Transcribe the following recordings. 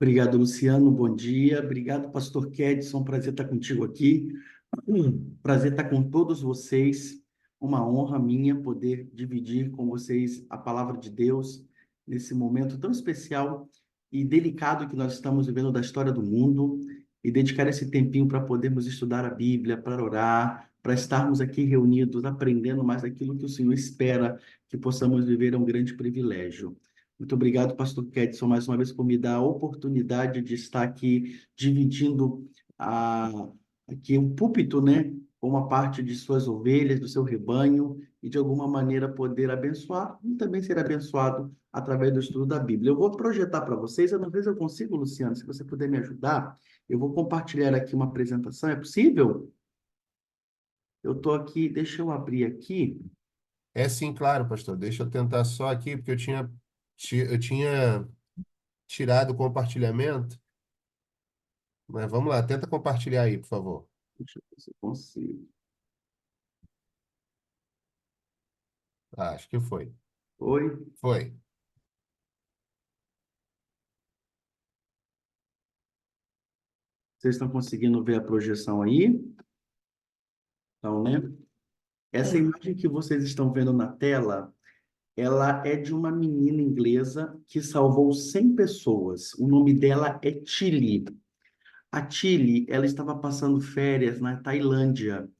Obrigado, Luciano. Bom dia. Obrigado, Pastor Kedson. Prazer estar contigo aqui. Prazer estar com todos vocês. Uma honra minha poder dividir com vocês a palavra de Deus nesse momento tão especial e delicado que nós estamos vivendo da história do mundo e dedicar esse tempinho para podermos estudar a Bíblia, para orar, para estarmos aqui reunidos, aprendendo mais daquilo que o Senhor espera que possamos viver é um grande privilégio. Muito obrigado, Pastor Kedson, mais uma vez por me dar a oportunidade de estar aqui dividindo aqui o púlpito, né, com uma parte de suas ovelhas, do seu rebanho, e de alguma maneira poder abençoar e também ser abençoado através do estudo da Bíblia. Eu vou projetar para vocês, eu não sei se eu consigo, Luciano, se você puder me ajudar, eu vou compartilhar aqui uma apresentação, é possível? Eu estou aqui, deixa eu abrir aqui. É sim, claro, pastor. Deixa eu tentar só aqui, porque eu tinha tirado o compartilhamento, mas vamos lá, tenta compartilhar aí, por favor. Deixa eu ver se eu consigo. Ah, acho que foi. Oi? Foi. Vocês estão conseguindo ver a projeção aí? Então, né? Essa imagem que vocês estão vendo na tela, ela é de uma menina inglesa que salvou 100 pessoas. O nome dela é Tilly. A Tilly, ela estava passando férias na Tailândia.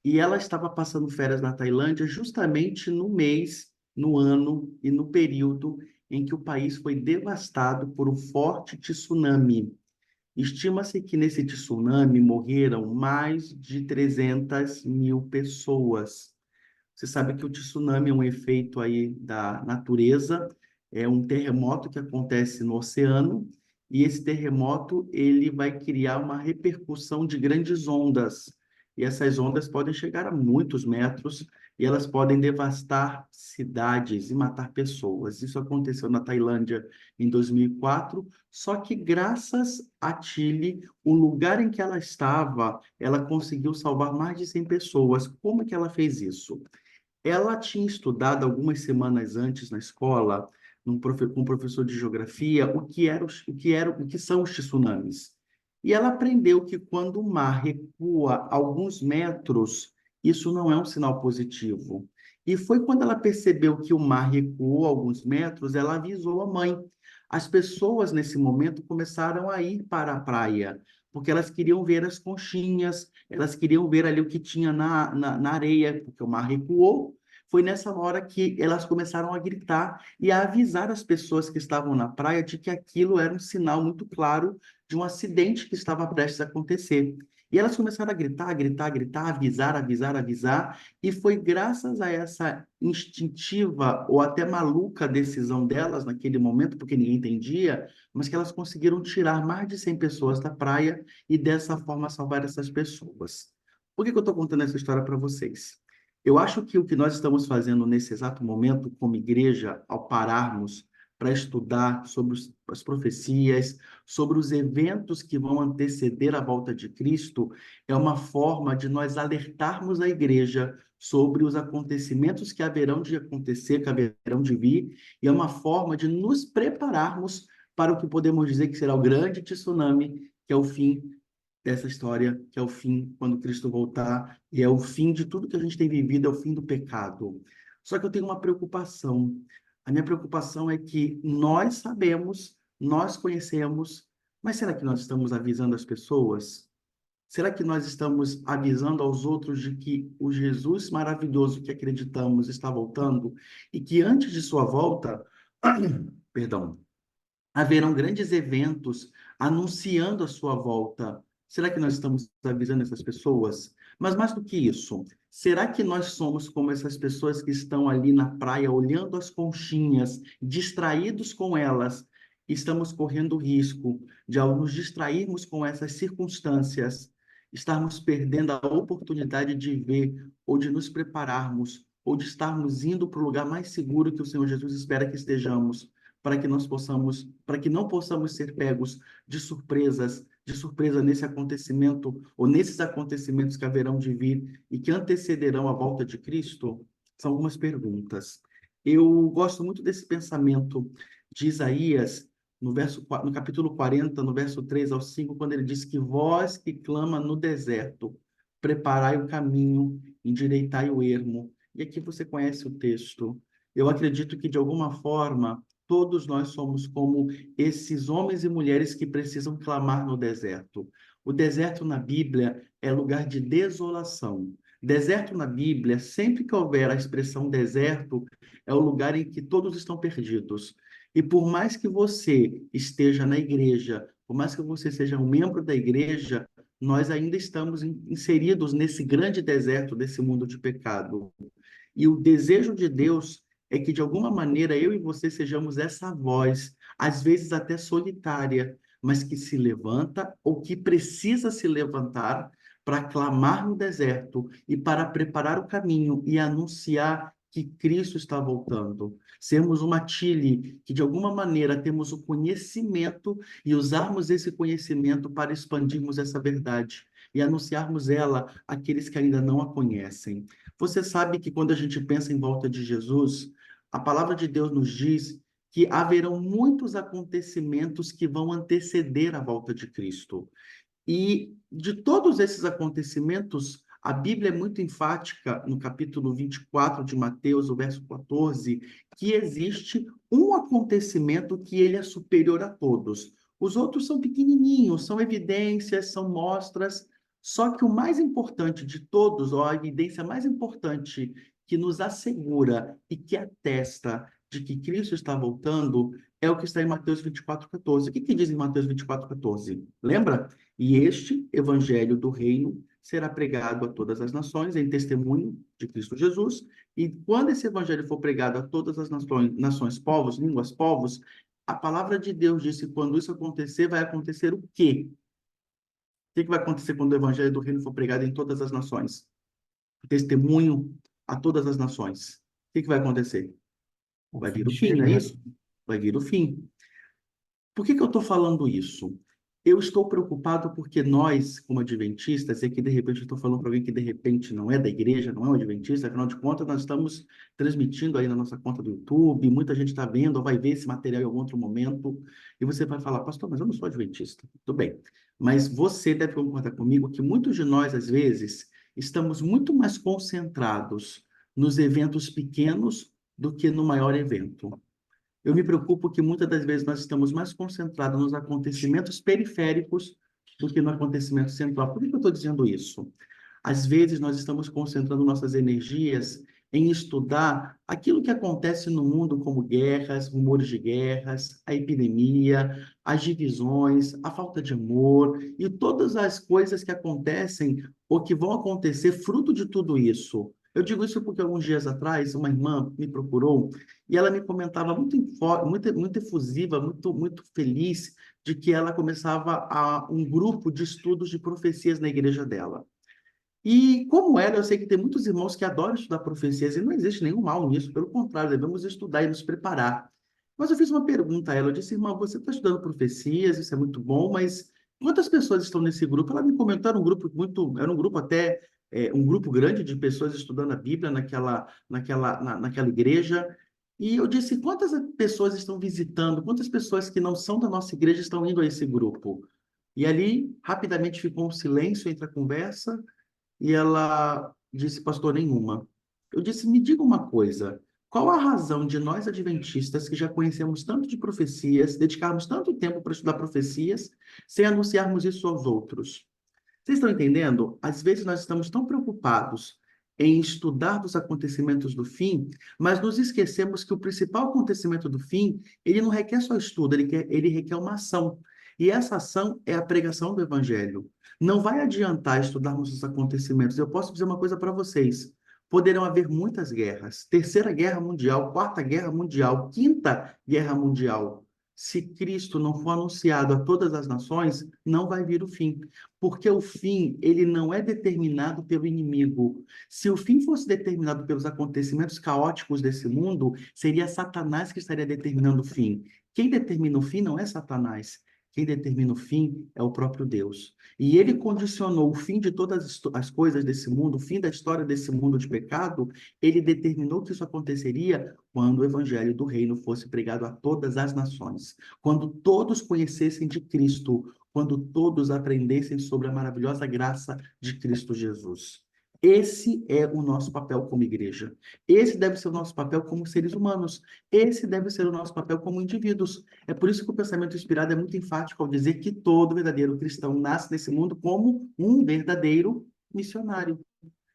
E ela estava passando férias na Tailândia justamente no mês, no ano e no período em que o país foi devastado por um forte tsunami. Estima-se que nesse tsunami morreram mais de 300 mil pessoas. Você sabe que o tsunami é um efeito aí da natureza, é um terremoto que acontece no oceano, e esse terremoto ele vai criar uma repercussão de grandes ondas. E essas ondas podem chegar a muitos metros e elas podem devastar cidades e matar pessoas. Isso aconteceu na Tailândia em 2004, só que graças a Chile, o lugar em que ela estava, ela conseguiu salvar mais de 100 pessoas. Como é que ela fez isso? Ela tinha estudado algumas semanas antes na escola, com um professor de geografia, o que são os tsunamis. E ela aprendeu que quando o mar recua alguns metros, isso não é um sinal positivo. E foi quando ela percebeu que o mar recuou alguns metros, ela avisou a mãe. As pessoas nesse momento começaram a ir para a praia, porque elas queriam ver as conchinhas, elas queriam ver ali o que tinha na areia, porque o mar recuou. Foi nessa hora que elas começaram a gritar e a avisar as pessoas que estavam na praia de que aquilo era um sinal muito claro de um acidente que estava prestes a acontecer. E elas começaram a gritar, gritar, gritar, avisar, avisar, avisar, e foi graças a essa instintiva ou até maluca decisão delas naquele momento, porque ninguém entendia, mas que elas conseguiram tirar mais de 100 pessoas da praia e dessa forma salvar essas pessoas. Por que eu estou contando essa história para vocês? Eu acho que o que nós estamos fazendo nesse exato momento, como igreja, ao pararmos para estudar sobre as profecias, sobre os eventos que vão anteceder a volta de Cristo, é uma forma de nós alertarmos a igreja sobre os acontecimentos que haverão de acontecer, que haverão de vir, e é uma forma de nos prepararmos para o que podemos dizer que será o grande tsunami, que é o fim dessa história, que é o fim quando Cristo voltar, e é o fim de tudo que a gente tem vivido, é o fim do pecado. Só que eu tenho uma preocupação. A minha preocupação é que nós sabemos, nós conhecemos, mas será que nós estamos avisando as pessoas? Será que nós estamos avisando aos outros de que o Jesus maravilhoso que acreditamos está voltando e que antes de sua volta, perdão, haverão grandes eventos anunciando a sua volta? Será que nós estamos avisando essas pessoas? Mas mais do que isso, será que nós somos como essas pessoas que estão ali na praia olhando as conchinhas, distraídos com elas? Estamos correndo o risco de, ao nos distrairmos com essas circunstâncias, estarmos perdendo a oportunidade de ver ou de nos prepararmos ou de estarmos indo para o lugar mais seguro que o Senhor Jesus espera que estejamos, para que não possamos ser pegos de surpresa nesse acontecimento ou nesses acontecimentos que haverão de vir e que antecederão a volta de Cristo? São algumas perguntas. Eu gosto muito desse pensamento de Isaías, no capítulo 40, no verso 3 ao 5, quando ele diz que vós que clama no deserto, preparai o caminho, endireitai o ermo. E aqui você conhece o texto. Eu acredito que, de alguma forma, todos nós somos como esses homens e mulheres que precisam clamar no deserto. O deserto na Bíblia é lugar de desolação. Deserto na Bíblia, sempre que houver a expressão deserto, é o lugar em que todos estão perdidos. E por mais que você esteja na igreja, por mais que você seja um membro da igreja, nós ainda estamos inseridos nesse grande deserto desse mundo de pecado. E o desejo de Deus é que, de alguma maneira, eu e você sejamos essa voz, às vezes até solitária, mas que se levanta ou que precisa se levantar para clamar no deserto e para preparar o caminho e anunciar que Cristo está voltando. Sermos uma Tile que, de alguma maneira, temos o conhecimento e usarmos esse conhecimento para expandirmos essa verdade e anunciarmos ela àqueles que ainda não a conhecem. Você sabe que quando a gente pensa em volta de Jesus, a palavra de Deus nos diz que haverão muitos acontecimentos que vão anteceder a volta de Cristo. E de todos esses acontecimentos, a Bíblia é muito enfática no capítulo 24 de Mateus, o verso 14, que existe um acontecimento que ele é superior a todos. Os outros são pequenininhos, são evidências, são mostras, só que o mais importante de todos, ou a evidência mais importante que nos assegura e que atesta de que Cristo está voltando, é o que está em Mateus 24:14. O que diz em Mateus 24:14? Lembra? E este evangelho do reino será pregado a todas as nações em testemunho de Cristo Jesus. E quando esse evangelho for pregado a todas as nações, povos, línguas, povos, a palavra de Deus diz que quando isso acontecer, vai acontecer o quê? O que vai acontecer quando o evangelho do reino for pregado em todas as nações? Testemunho a todas as nações. O que vai acontecer? O Vai fim vir o fim, não chega, é né? isso? Vai vir o fim. Por que eu estou falando isso? Eu estou preocupado porque nós, como adventistas, e que de repente eu estou falando para alguém que de repente não é da igreja, não é um adventista, afinal de contas, nós estamos transmitindo aí na nossa conta do YouTube, muita gente está vendo ou vai ver esse material em algum outro momento, e você vai falar, pastor, mas eu não sou adventista. Tudo bem. Mas você deve concordar comigo que muitos de nós, às vezes, estamos muito mais concentrados nos eventos pequenos do que no maior evento. Eu me preocupo que muitas das vezes nós estamos mais concentrados nos acontecimentos periféricos do que no acontecimento central. Por que eu estou dizendo isso? Às vezes nós estamos concentrando nossas energias em estudar aquilo que acontece no mundo, como guerras, rumores de guerras, a epidemia, as divisões, a falta de amor e todas as coisas que acontecem ou que vão acontecer fruto de tudo isso. Eu digo isso porque alguns dias atrás uma irmã me procurou e ela me comentava muito efusiva, muito feliz de que ela começava um grupo de estudos de profecias na igreja dela. E como ela, eu sei que tem muitos irmãos que adoram estudar profecias e não existe nenhum mal nisso, pelo contrário, devemos estudar e nos preparar. Mas eu fiz uma pergunta a ela, eu disse, irmã, você está estudando profecias, isso é muito bom, mas quantas pessoas estão nesse grupo? Ela me comentou, era um grupo até, um grupo grande de pessoas estudando a Bíblia naquela igreja, e eu disse, quantas pessoas estão visitando, quantas pessoas que não são da nossa igreja estão indo a esse grupo? E ali, rapidamente ficou um silêncio entre a conversa, e ela disse, pastor, nenhuma. Eu disse, me diga uma coisa, qual a razão de nós adventistas, que já conhecemos tanto de profecias, dedicarmos tanto tempo para estudar profecias, sem anunciarmos isso aos outros? Vocês estão entendendo? Às vezes nós estamos tão preocupados em estudar dos acontecimentos do fim, mas nos esquecemos que o principal acontecimento do fim, ele não requer só estudo, ele requer uma ação. E essa ação é a pregação do evangelho. Não vai adiantar estudarmos os acontecimentos. Eu posso dizer uma coisa para vocês. Poderão haver muitas guerras. Terceira Guerra Mundial, Quarta Guerra Mundial, Quinta Guerra Mundial. Se Cristo não for anunciado a todas as nações, não vai vir o fim. Porque o fim, ele não é determinado pelo inimigo. Se o fim fosse determinado pelos acontecimentos caóticos desse mundo, seria Satanás que estaria determinando o fim. Quem determina o fim não é Satanás. quem determina o fim é o próprio Deus. E ele condicionou o fim de todas as coisas desse mundo, o fim da história desse mundo de pecado, ele determinou que isso aconteceria quando o evangelho do reino fosse pregado a todas as nações, quando todos conhecessem de Cristo, quando todos aprendessem sobre a maravilhosa graça de Cristo Jesus. Esse é o nosso papel como igreja. Esse deve ser o nosso papel como seres humanos. Esse deve ser o nosso papel como indivíduos. É por isso que o pensamento inspirado é muito enfático ao dizer que todo verdadeiro cristão nasce nesse mundo como um verdadeiro missionário.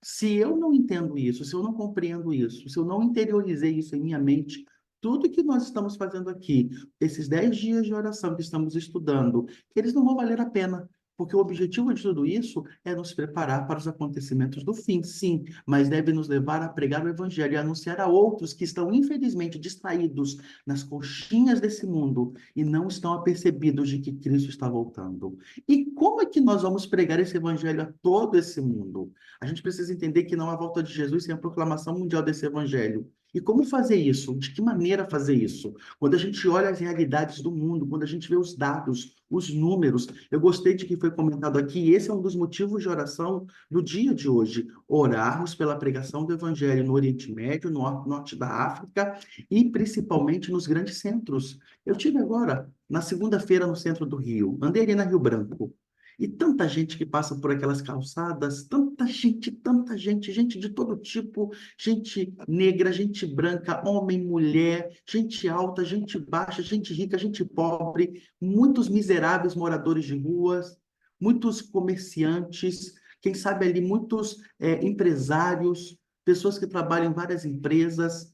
Se eu não entendo isso, se eu não compreendo isso, se eu não interiorizei isso em minha mente, tudo que nós estamos fazendo aqui, esses 10 dias de oração que estamos estudando, eles não vão valer a pena, porque o objetivo de tudo isso é nos preparar para os acontecimentos do fim, sim, mas deve nos levar a pregar o evangelho e anunciar a outros que estão, infelizmente, distraídos nas coxinhas desse mundo e não estão apercebidos de que Cristo está voltando. E como é que nós vamos pregar esse evangelho a todo esse mundo? A gente precisa entender que não há volta de Jesus sem a proclamação mundial desse evangelho. E como fazer isso? De que maneira fazer isso? Quando a gente olha as realidades do mundo, quando a gente vê os dados, os números, eu gostei de que foi comentado aqui, e esse é um dos motivos de oração do dia de hoje, orarmos pela pregação do evangelho no Oriente Médio, no norte da África e principalmente nos grandes centros. Eu tive agora, na segunda-feira, no centro do Rio, andei ali na Rio Branco, e tanta gente que passa por aquelas calçadas, tanta gente de todo tipo, gente negra, gente branca, homem, mulher, gente alta, gente baixa, gente rica, gente pobre, muitos miseráveis moradores de ruas, muitos comerciantes, quem sabe ali muitos empresários, pessoas que trabalham em várias empresas.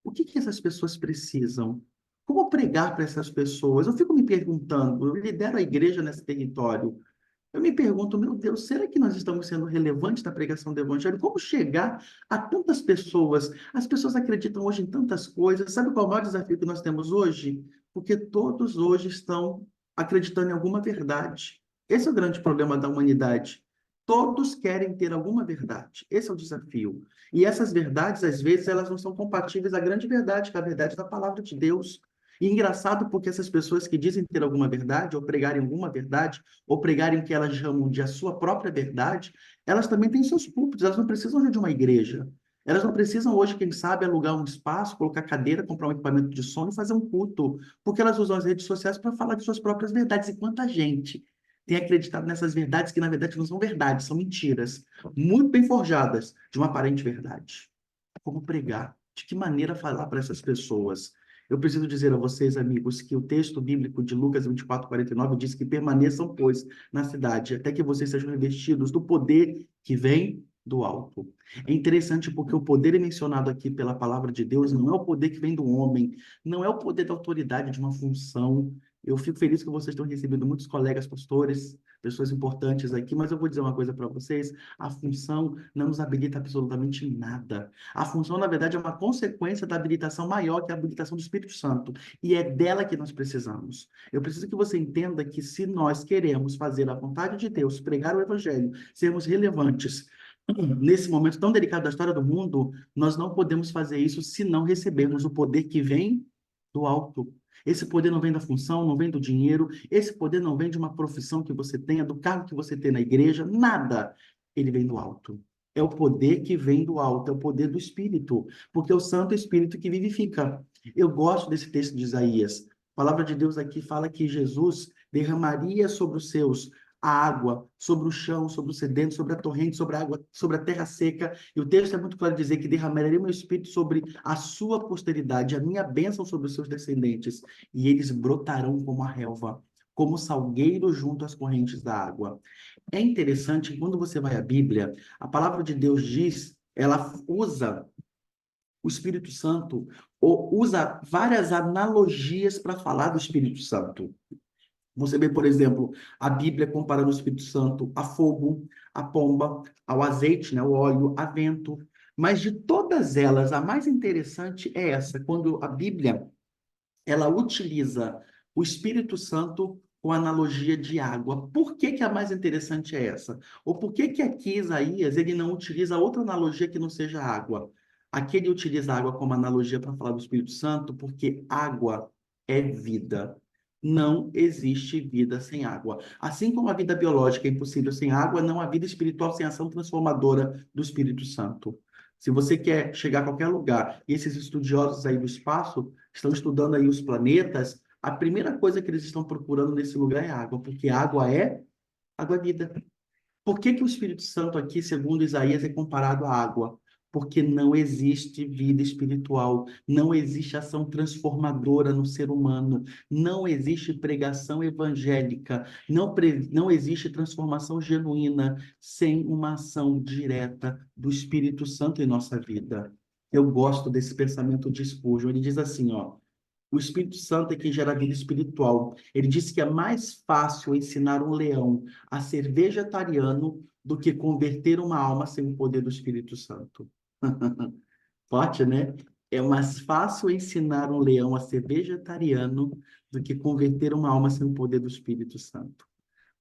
O que que essas pessoas precisam? Como pregar para essas pessoas? Eu fico me perguntando, eu lidero a igreja nesse território. Eu me pergunto, meu Deus, será que nós estamos sendo relevantes na pregação do Evangelho? Como chegar a tantas pessoas? As pessoas acreditam hoje em tantas coisas. Sabe qual é o maior desafio que nós temos hoje? Porque todos hoje estão acreditando em alguma verdade. Esse é o grande problema da humanidade. Todos querem ter alguma verdade. Esse é o desafio. E essas verdades, às vezes, elas não são compatíveis à grande verdade, que é a verdade da palavra de Deus. E engraçado porque essas pessoas que dizem ter alguma verdade, ou pregarem alguma verdade, ou pregarem o que elas chamam de a sua própria verdade, elas também têm seus púlpitos, elas não precisam de uma igreja. Elas não precisam hoje, quem sabe, alugar um espaço, colocar cadeira, comprar um equipamento de som e fazer um culto, porque elas usam as redes sociais para falar de suas próprias verdades. E quanta gente tem acreditado nessas verdades que, na verdade, não são verdades, são mentiras, muito bem forjadas de uma aparente verdade. Como pregar? De que maneira falar para essas pessoas? Eu preciso dizer a vocês, amigos, que o texto bíblico de Lucas 24:49 diz que permaneçam, pois, na cidade, até que vocês sejam revestidos do poder que vem do alto. É interessante porque o poder mencionado aqui pela palavra de Deus não é o poder que vem do homem, não é o poder da autoridade de uma função. Eu fico feliz que vocês estão recebendo muitos colegas pastores, pessoas importantes aqui, mas eu vou dizer uma coisa para vocês: a função não nos habilita absolutamente nada. A função, na verdade, é uma consequência da habilitação maior, que é a habilitação do Espírito Santo. E é dela que nós precisamos. Eu preciso que você entenda que se nós queremos fazer a vontade de Deus, pregar o Evangelho, sermos relevantes nesse momento tão delicado da história do mundo, nós não podemos fazer isso se não recebermos o poder que vem do alto. Esse poder não vem da função, não vem do dinheiro, esse poder não vem de uma profissão que você tenha, do cargo que você tem na igreja, nada. Ele vem do alto. É o poder que vem do alto, é o poder do Espírito, porque é o Santo Espírito que vivifica. Eu gosto desse texto de Isaías. A palavra de Deus aqui fala que Jesus derramaria sobre os seus a água, sobre o chão, sobre o sedento, sobre a torrente, sobre a água, sobre a terra seca. E o texto é muito claro dizer que derramaria meu espírito sobre a sua posteridade, a minha bênção sobre os seus descendentes, e eles brotarão como a relva, como salgueiro junto às correntes da água. É interessante que quando você vai à Bíblia, a palavra de Deus diz, ela usa o Espírito Santo, ou usa várias analogias para falar do Espírito Santo. Você vê, por exemplo, a Bíblia comparando o Espírito Santo a fogo, a pomba, ao azeite, né, o óleo, a vento. Mas de todas elas, a mais interessante é essa, quando a Bíblia ela utiliza o Espírito Santo com a analogia de água. Por que que a mais interessante é essa? Ou por que que aqui Isaías ele não utiliza outra analogia que não seja água? Aqui ele utiliza a água como analogia para falar do Espírito Santo, porque água é vida. Não existe vida sem água. Assim como a vida biológica é impossível sem água, não há vida espiritual sem ação transformadora do Espírito Santo. Se você quer chegar a qualquer lugar, e esses estudiosos aí do espaço estão estudando aí os planetas, a primeira coisa que eles estão procurando nesse lugar é água, porque água é vida. Por que que o Espírito Santo aqui, segundo Isaías, é comparado à água? Porque não existe vida espiritual, não existe ação transformadora no ser humano, não existe pregação evangélica, não existe transformação genuína sem uma ação direta do Espírito Santo em nossa vida. Eu gosto desse pensamento de Spurgeon. Ele diz assim, ó, o Espírito Santo é quem gera vida espiritual. Ele disse que é mais fácil ensinar um leão a ser vegetariano do que converter uma alma sem o poder do Espírito Santo. Forte, né? É mais fácil ensinar um leão a ser vegetariano do que converter uma alma sem o poder do Espírito Santo.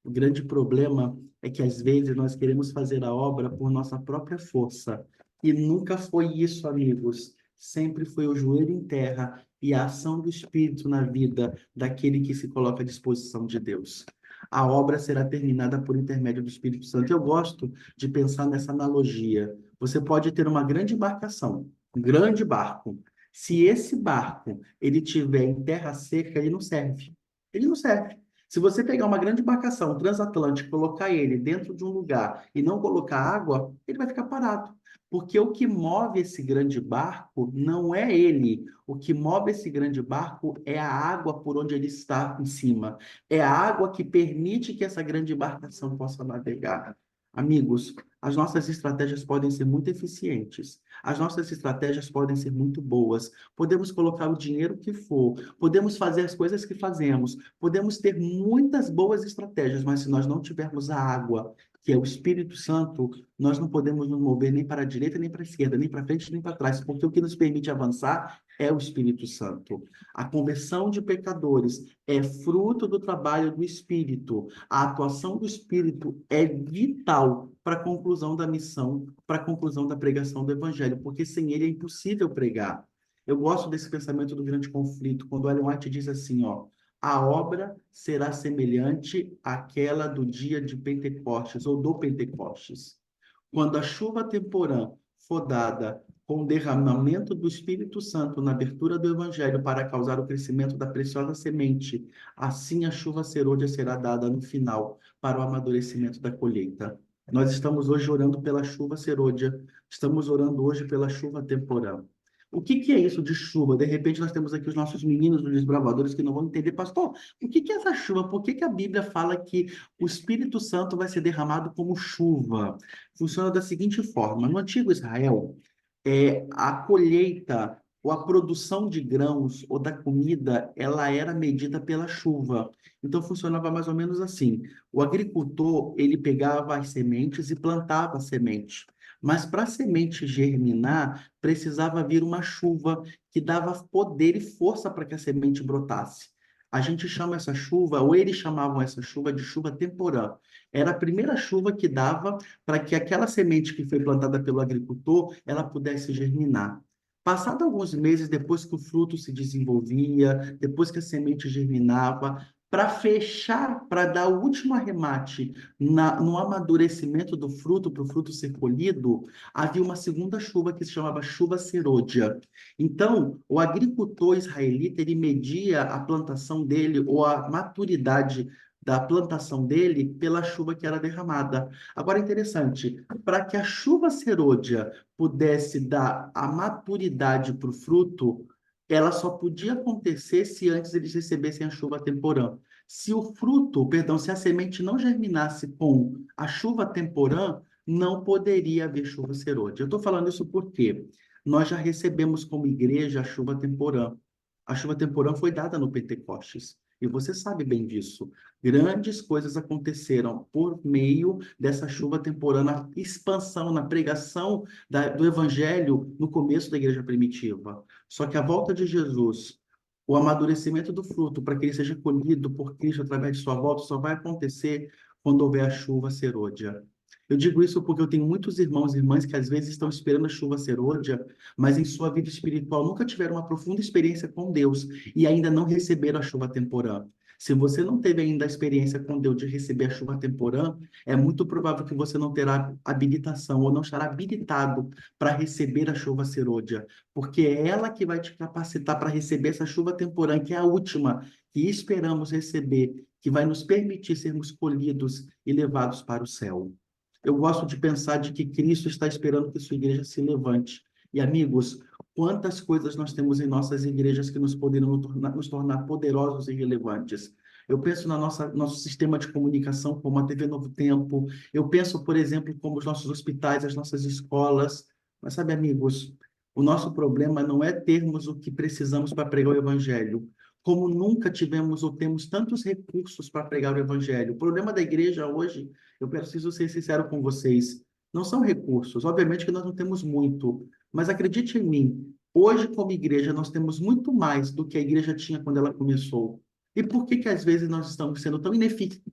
O grande problema é que às vezes nós queremos fazer a obra por nossa própria força. E nunca foi isso, amigos. Sempre foi o joelho em terra e a ação do Espírito na vida daquele que se coloca à disposição de Deus. A obra será terminada por intermédio do Espírito Santo. Eu gosto de pensar nessa analogia. Você pode ter uma grande embarcação, um grande barco. Se esse barco ele tiver em terra seca, ele não serve. Ele não serve. Se você pegar uma grande embarcação transatlântica, colocar ele dentro de um lugar e não colocar água, ele vai ficar parado. Porque o que move esse grande barco não é ele. O que move esse grande barco é a água por onde ele está em cima. É a água que permite que essa grande embarcação possa navegar. Amigos, as nossas estratégias podem ser muito eficientes. As nossas estratégias podem ser muito boas. Podemos colocar o dinheiro que for, podemos fazer as coisas que fazemos, podemos ter muitas boas estratégias, mas se nós não tivermos a água, que é o Espírito Santo, nós não podemos nos mover nem para a direita, nem para a esquerda, nem para frente, nem para trás, porque o que nos permite avançar é o Espírito Santo. A conversão de pecadores é fruto do trabalho do Espírito. A atuação do Espírito é vital para a conclusão da missão, para a conclusão da pregação do Evangelho, porque sem ele é impossível pregar. Eu gosto desse pensamento do grande conflito, quando Ellen White diz assim, ó, a obra será semelhante àquela do dia de Pentecostes, ou do Pentecostes. Quando a chuva temporã for dada com o derramamento do Espírito Santo na abertura do Evangelho para causar o crescimento da preciosa semente, assim a chuva serôdia será dada no final para o amadurecimento da colheita. Nós estamos hoje orando pela chuva serôdia, estamos orando hoje pela chuva temporã. O que que é isso de chuva? De repente nós temos aqui os nossos meninos, os desbravadores, que não vão entender, pastor, o que que é essa chuva? Por que que a Bíblia fala que o Espírito Santo vai ser derramado como chuva? Funciona da seguinte forma: no antigo Israel, a colheita ou a produção de grãos ou da comida, ela era medida pela chuva. Então funcionava mais ou menos assim: o agricultor ele pegava as sementes e plantava a semente. Mas para a semente germinar, precisava vir uma chuva que dava poder e força para que a semente brotasse. A gente chama essa chuva, ou eles chamavam essa chuva de chuva temporã. Era a primeira chuva que dava para que aquela semente que foi plantada pelo agricultor, ela pudesse germinar. Passado alguns meses, depois que o fruto se desenvolvia, depois que a semente germinava, para fechar, para dar o último arremate no amadurecimento do fruto, para o fruto ser colhido, havia uma segunda chuva que se chamava chuva serôdia. Então, o agricultor israelita, ele media a plantação dele, ou a maturidade da plantação dele, pela chuva que era derramada. Agora, interessante, para que a chuva serôdia pudesse dar a maturidade para o fruto, ela só podia acontecer se antes eles recebessem a chuva temporã. Se o fruto, perdão, se a semente não germinasse com a chuva temporã, não poderia haver chuva serôdia. Eu estou falando isso porque nós já recebemos como igreja a chuva temporã. A chuva temporã foi dada no Pentecostes. E você sabe bem disso. Grandes coisas aconteceram por meio dessa chuva temporã, na expansão, na pregação do evangelho no começo da igreja primitiva. Só que a volta de Jesus, o amadurecimento do fruto, para que ele seja colhido por Cristo através de sua volta, só vai acontecer quando houver a chuva serôdia. Eu digo isso porque eu tenho muitos irmãos e irmãs que às vezes estão esperando a chuva serôdia, mas em sua vida espiritual nunca tiveram uma profunda experiência com Deus e ainda não receberam a chuva temporã. Se você não teve ainda a experiência com Deus de receber a chuva temporã, é muito provável que você não terá habilitação ou não estará habilitado para receber a chuva serôdia, porque é ela que vai te capacitar para receber essa chuva temporã, que é a última que esperamos receber, que vai nos permitir sermos colhidos e levados para o céu. Eu gosto de pensar de que Cristo está esperando que sua igreja se levante. E, amigos, quantas coisas nós temos em nossas igrejas que nos poderiam nos tornar poderosos e relevantes. Eu penso na nosso sistema de comunicação, como a TV Novo Tempo. Eu penso, por exemplo, como os nossos hospitais, as nossas escolas. Mas, sabe, amigos, o nosso problema não é termos o que precisamos para pregar o evangelho. Como nunca tivemos ou temos tantos recursos para pregar o evangelho. O problema da igreja hoje, eu preciso ser sincero com vocês, não são recursos. Obviamente que nós não temos muito, mas acredite em mim, hoje, como igreja, nós temos muito mais do que a igreja tinha quando ela começou. E por que que às vezes nós estamos sendo tão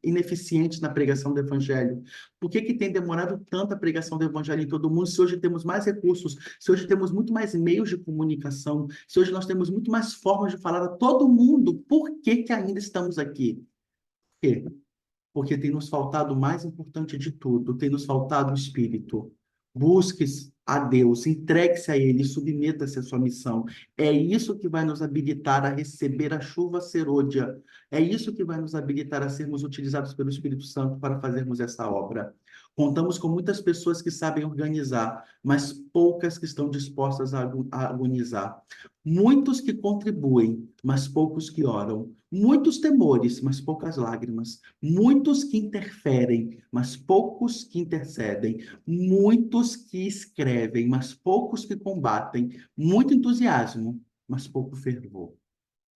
ineficientes na pregação do evangelho? Por que que tem demorado tanto a pregação do evangelho em todo mundo, se hoje temos mais recursos, se hoje temos muito mais meios de comunicação, se hoje nós temos muito mais formas de falar a todo mundo, por que que ainda estamos aqui? Por quê? Porque tem nos faltado o mais importante de tudo, tem nos faltado o Espírito. Busque a Deus, entregue-se a Ele, submeta-se à sua missão. É isso que vai nos habilitar a receber a chuva serôdia. É isso que vai nos habilitar a sermos utilizados pelo Espírito Santo para fazermos essa obra. Contamos com muitas pessoas que sabem organizar, mas poucas que estão dispostas a agonizar. Muitos que contribuem, mas poucos que oram. Muitos temores, mas poucas lágrimas. Muitos que interferem, mas poucos que intercedem. Muitos que escrevem, mas poucos que combatem. Muito entusiasmo, mas pouco fervor.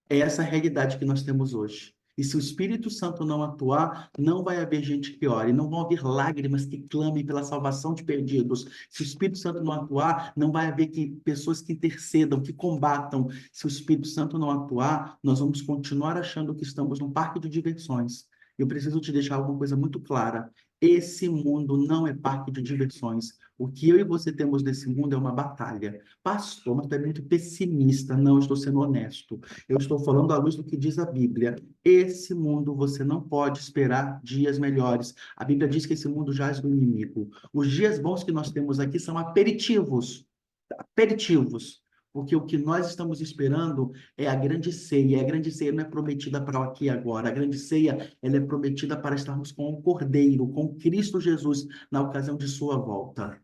É essa a realidade que nós temos hoje. E se o Espírito Santo não atuar, não vai haver gente que ore, não vão haver lágrimas que clamem pela salvação de perdidos. Se o Espírito Santo não atuar, não vai haver pessoas que intercedam, que combatam. Se o Espírito Santo não atuar, nós vamos continuar achando que estamos num parque de diversões. Eu preciso te deixar alguma coisa muito clara. Esse mundo não é parque de diversões. O que eu e você temos nesse mundo é uma batalha. Pastor, mas tu é muito pessimista. Não, eu estou sendo honesto. Eu estou falando à luz do que diz a Bíblia. Esse mundo você não pode esperar dias melhores. A Bíblia diz que esse mundo jaz do inimigo. Os dias bons que nós temos aqui são aperitivos. Aperitivos. Porque o que nós estamos esperando é a grande ceia. E a grande ceia não é prometida para aqui e agora. A grande ceia, ela é prometida para estarmos com o Cordeiro, com Cristo Jesus, na ocasião de sua volta.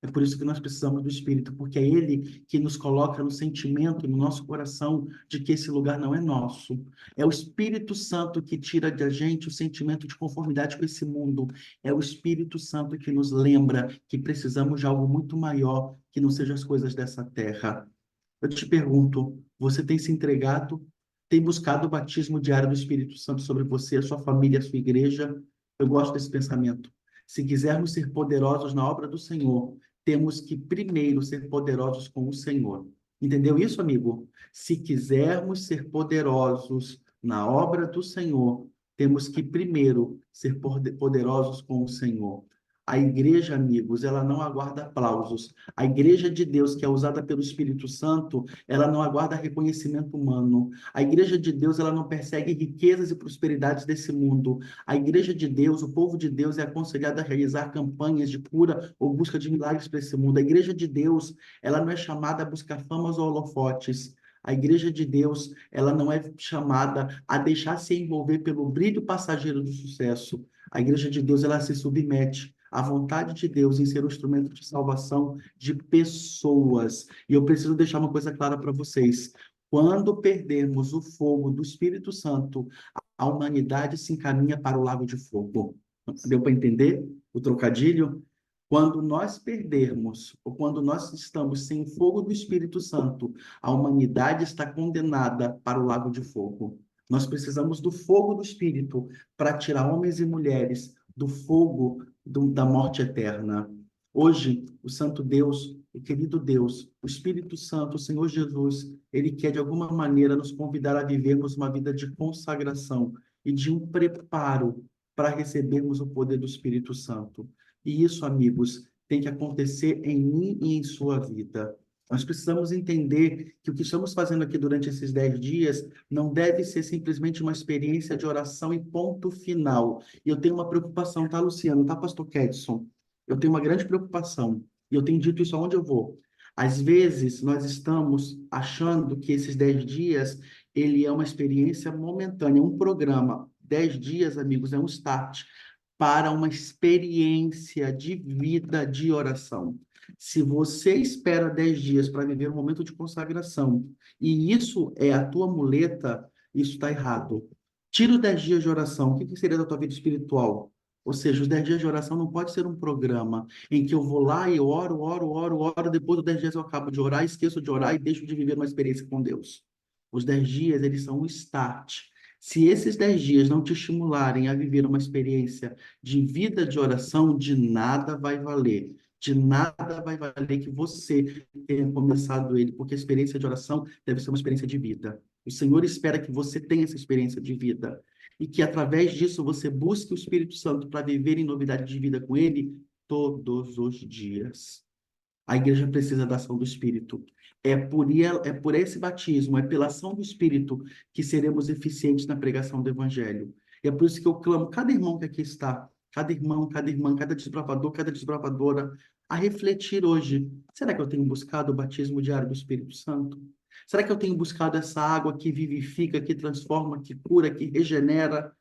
É por isso que nós precisamos do Espírito, porque é Ele que nos coloca no sentimento, no nosso coração, de que esse lugar não é nosso. É o Espírito Santo que tira da gente o sentimento de conformidade com esse mundo. É o Espírito Santo que nos lembra que precisamos de algo muito maior, que não sejam as coisas dessa terra. Eu te pergunto, você tem se entregado? Tem buscado o batismo diário do Espírito Santo sobre você, a sua família, a sua igreja? Eu gosto desse pensamento. Se quisermos ser poderosos na obra do Senhor, temos que primeiro ser poderosos com o Senhor. Entendeu isso, amigo? Se quisermos ser poderosos na obra do Senhor, temos que primeiro ser poderosos com o Senhor. A igreja, amigos, ela não aguarda aplausos. A igreja de Deus, que é usada pelo Espírito Santo, ela não aguarda reconhecimento humano. A igreja de Deus, ela não persegue riquezas e prosperidades desse mundo. A igreja de Deus, o povo de Deus, é aconselhado a realizar campanhas de cura ou busca de milagres para esse mundo. A igreja de Deus, ela não é chamada a buscar famas ou holofotes. A igreja de Deus, ela não é chamada a deixar se envolver pelo brilho passageiro do sucesso. A igreja de Deus, ela se submete à vontade de Deus em ser um instrumento de salvação de pessoas. E eu preciso deixar uma coisa clara para vocês. Quando perdermos o fogo do Espírito Santo, a humanidade se encaminha para o lago de fogo. Deu para entender o trocadilho? Quando nós perdermos, ou quando nós estamos sem o fogo do Espírito Santo, a humanidade está condenada para o lago de fogo. Nós precisamos do fogo do Espírito para tirar homens e mulheres do fogo da morte eterna. Hoje, o Santo Deus, o querido Deus, o Espírito Santo, o Senhor Jesus, ele quer de alguma maneira nos convidar a vivermos uma vida de consagração e de um preparo para recebermos o poder do Espírito Santo. E isso, amigos, tem que acontecer em mim e em sua vida. Nós precisamos entender que o que estamos fazendo aqui durante esses 10 dias não deve ser simplesmente uma experiência de oração e ponto final. E eu tenho uma preocupação, tá, Luciano? Tá, Pastor Kedson? Eu tenho uma grande preocupação. E eu tenho dito isso aonde eu vou. Às vezes, nós estamos achando que esses 10 dias, ele é uma experiência momentânea, um programa. 10 dias, amigos, é um start para uma experiência de vida de oração. Se você espera 10 dias para viver um momento de consagração, e isso é a tua muleta, isso está errado. Tira os 10 dias de oração. O que seria da tua vida espiritual? Ou seja, os 10 dias de oração não pode ser um programa em que eu vou lá e oro, oro, oro, oro, depois dos 10 dias eu acabo de orar, esqueço de orar e deixo de viver uma experiência com Deus. Os 10 dias, eles são um start. Se esses 10 dias não te estimularem a viver uma experiência de vida de oração, de nada vai valer. De nada vai valer que você tenha começado ele, porque a experiência de oração deve ser uma experiência de vida. O Senhor espera que você tenha essa experiência de vida e que através disso você busque o Espírito Santo para viver em novidade de vida com ele todos os dias. A igreja precisa da ação do Espírito. É por esse batismo, é pela ação do Espírito que seremos eficientes na pregação do Evangelho. E é por isso que eu clamo cada irmão que aqui está, cada irmão, cada irmã, cada desbravador, cada desbravadora, a refletir hoje. Será que eu tenho buscado o batismo diário do Espírito Santo? Será que eu tenho buscado essa água que vivifica, que transforma, que cura, que regenera?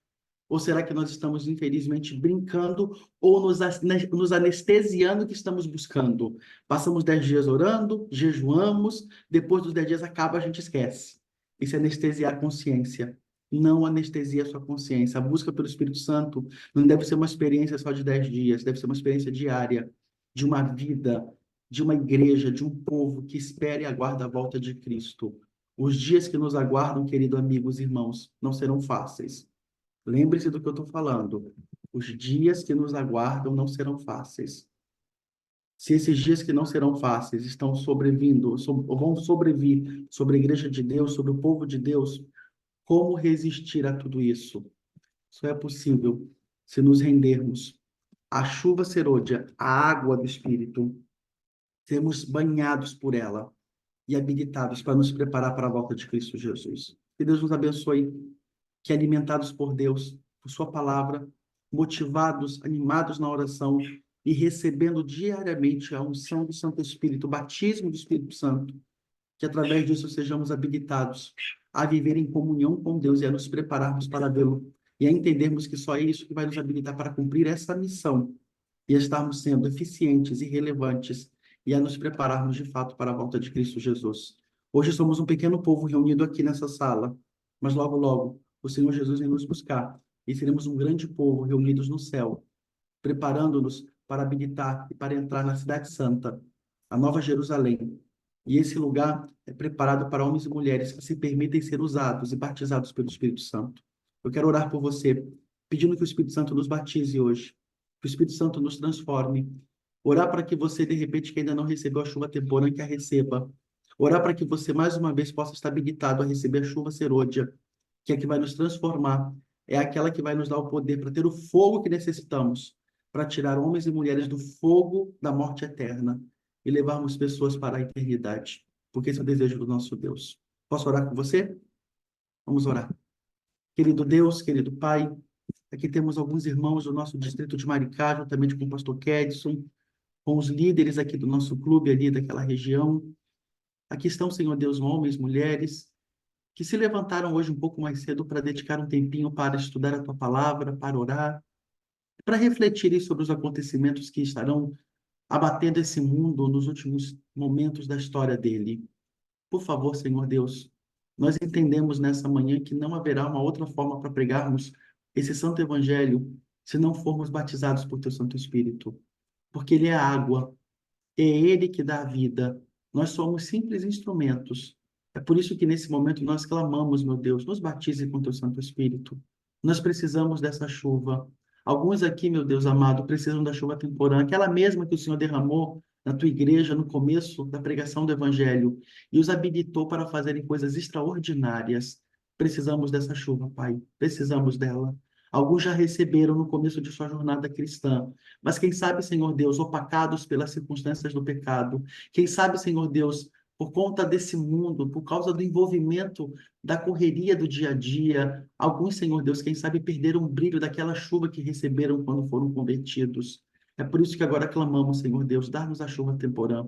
Ou será que nós estamos, infelizmente, brincando ou nos anestesiando que estamos buscando? Passamos 10 dias orando, jejuamos, depois dos 10 dias acaba, a gente esquece. Isso é anestesiar a consciência. Não anestesia a sua consciência. A busca pelo Espírito Santo não deve ser uma experiência só de 10 dias, deve ser uma experiência diária, de uma vida, de uma igreja, de um povo que espera e aguarda a volta de Cristo. Os dias que nos aguardam, queridos amigos e irmãos, não serão fáceis. Lembre-se do que eu estou falando. Os dias que nos aguardam não serão fáceis. Se esses dias que não serão fáceis estão sobrevindo, ou vão sobrevir sobre a Igreja de Deus, sobre o povo de Deus, como resistir a tudo isso? Só é possível se nos rendermos à chuva serôdia, à água do Espírito, sermos banhados por ela e habilitados para nos preparar para a volta de Cristo Jesus. Que Deus nos abençoe, que alimentados por Deus, por sua palavra, motivados, animados na oração e recebendo diariamente a unção do Santo Espírito, o batismo do Espírito Santo, que através disso sejamos habilitados a viver em comunhão com Deus e a nos prepararmos para vê-lo e a entendermos que só é isso que vai nos habilitar para cumprir essa missão e a estarmos sendo eficientes e relevantes e a nos prepararmos de fato para a volta de Cristo Jesus. Hoje somos um pequeno povo reunido aqui nessa sala, mas logo, logo, o Senhor Jesus vem nos buscar e seremos um grande povo reunidos no céu, preparando-nos para habilitar e para entrar na Cidade Santa, a Nova Jerusalém. E esse lugar é preparado para homens e mulheres que se permitem ser usados e batizados pelo Espírito Santo. Eu quero orar por você, pedindo que o Espírito Santo nos batize hoje, que o Espírito Santo nos transforme. Orar para que você, de repente, que ainda não recebeu a chuva temporã, que a receba. Orar para que você, mais uma vez, possa estar habilitado a receber a chuva serôdia, que é a que vai nos transformar, é aquela que vai nos dar o poder para ter o fogo que necessitamos, para tirar homens e mulheres do fogo da morte eterna e levarmos pessoas para a eternidade, porque esse é o desejo do nosso Deus. Posso orar com você? Vamos orar. Querido Deus, querido Pai, aqui temos alguns irmãos do nosso distrito de Maricá, juntamente com o pastor Kedson, com os líderes aqui do nosso clube ali daquela região. Aqui estão, Senhor Deus, homens, mulheres, que se levantaram hoje um pouco mais cedo para dedicar um tempinho para estudar a Tua palavra, para orar, para refletirem sobre os acontecimentos que estarão abatendo esse mundo nos últimos momentos da história dele. Por favor, Senhor Deus, nós entendemos nessa manhã que não haverá uma outra forma para pregarmos esse santo evangelho se não formos batizados por Teu Santo Espírito, porque Ele é a água, é Ele que dá a vida. Nós somos simples instrumentos. É por isso que nesse momento nós clamamos, meu Deus, nos batize com Teu Santo Espírito. Nós precisamos dessa chuva. Alguns aqui, meu Deus amado, precisam da chuva temporã, aquela mesma que o Senhor derramou na tua igreja no começo da pregação do Evangelho e os habilitou para fazerem coisas extraordinárias. Precisamos dessa chuva, Pai. Precisamos dela. Alguns já receberam no começo de sua jornada cristã, mas quem sabe, Senhor Deus, opacados pelas circunstâncias do pecado, quem sabe, Senhor Deus, por conta desse mundo, por causa do envolvimento da correria do dia a dia, alguns, Senhor Deus, quem sabe perderam o brilho daquela chuva que receberam quando foram convertidos. É por isso que agora clamamos, Senhor Deus, dá-nos a chuva temporã.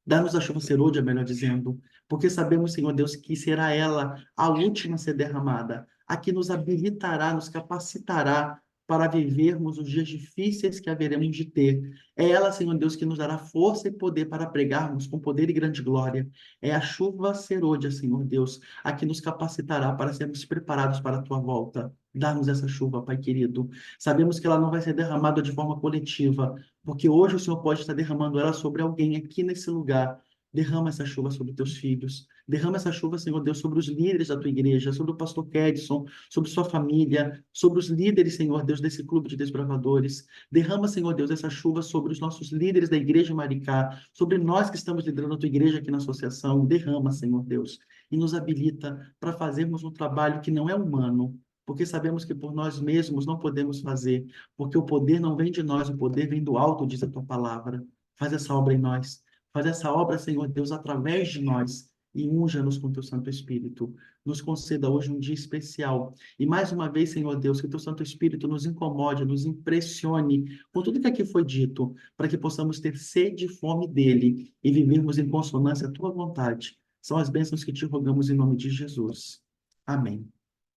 Dá-nos a chuva serôdia, melhor dizendo, porque sabemos, Senhor Deus, que será ela a última a ser derramada, a que nos habilitará, nos capacitará para vivermos os dias difíceis que haveremos de ter. É ela, Senhor Deus, que nos dará força e poder para pregarmos com poder e grande glória. É a chuva serôdia, Senhor Deus, a que nos capacitará para sermos preparados para a tua volta. Dá-nos essa chuva, Pai querido. Sabemos que ela não vai ser derramada de forma coletiva, porque hoje o Senhor pode estar derramando ela sobre alguém aqui nesse lugar. Derrama essa chuva sobre teus filhos. Derrama essa chuva, Senhor Deus, sobre os líderes da tua igreja, sobre o pastor Kedson, sobre sua família, sobre os líderes, Senhor Deus, desse clube de desbravadores. Derrama, Senhor Deus, essa chuva sobre os nossos líderes da igreja Maricá, sobre nós que estamos liderando a tua igreja aqui na associação. Derrama, Senhor Deus, e nos habilita para fazermos um trabalho que não é humano, porque sabemos que por nós mesmos não podemos fazer, porque o poder não vem de nós, o poder vem do alto, diz a tua palavra. Faz essa obra em nós. Faz essa obra, Senhor Deus, através de nós e unja-nos com teu Santo Espírito. Nos conceda hoje um dia especial. E mais uma vez, Senhor Deus, que teu Santo Espírito nos incomode, nos impressione com tudo que aqui foi dito, para que possamos ter sede e fome dele e vivermos em consonância à tua vontade. São as bênçãos que te rogamos em nome de Jesus. Amém.